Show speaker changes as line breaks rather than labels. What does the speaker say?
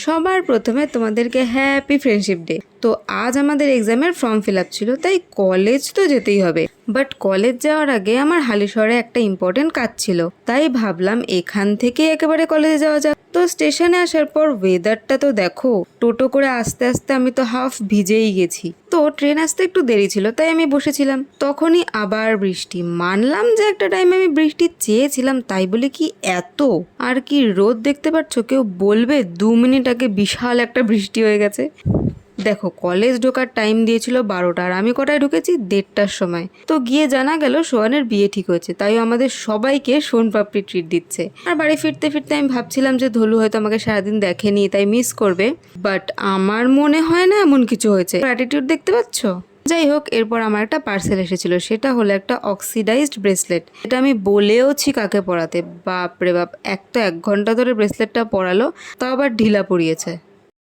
সবার প্রথমে তোমাদেরকে হ্যাপি ফ্রেন্ডশিপ ডে। তো আজ আমাদের এক্সামের ফর্ম ফিল আপ ছিল, তাই কলেজ তো যেতেই হবে। বাট কলেজ যাওয়ার আগে আমার হালিশহরে একটা ইম্পর্টেন্ট কাজ ছিল, তাই ভাবলাম এখান থেকে একেবারে কলেজে যাওয়া যাক। তো স্টেশনে আসার পর ওয়েদারটা তো দেখো, টোটো করে আস্তে আস্তে আমি তো হাফ ভিজেই গেছি। তো ট্রেন আসতে একটু দেরি ছিল, তাই আমি বসেছিলাম। তখনই আবার বৃষ্টি। মানলাম যে একটা টাইমে আমি বৃষ্টি চেয়েছিলাম, তাই বলে কি এত আর কি রোদ দেখতে পাচ্ছ? কেউ বলবে 2 মিনিট আগে বিশাল একটা বৃষ্টি হয়ে গেছে। দেখো, কলেজ ঢোকার টাইম দিয়েছিল 12টা, আর আমি কটায় ঢুকেছি 1:30টার সময়। তো গিয়ে জানা গেল সোহানের বিয়ে ঠিক হয়েছে, তাই আমাদের সবাইকে সোনপাপড়ি ট্রিট দিচ্ছে। আর বাড়ি ফিরতে ফিরতে আমি ভাবছিলাম যে ধলু হয়তো আমাকে সারাদিন দেখেনি, তাই মিস করবে। বাট আমার মনে হয় না এমন কিছু হয়েছে। অ্যাটিটিউড দেখতে পাচ্ছ? যাই হোক, এরপর আমার একটা পার্সেল এসেছিল, সেটা হলো একটা অক্সিডাইজড ব্রেসলেট। এটা আমি বলেওছি কাকে পরাতে। বাপ রে বাপ, 1 ঘন্টা ধরে ব্রেসলেটটা পরালো, তাও আবার ঢিলা পরিয়েছে।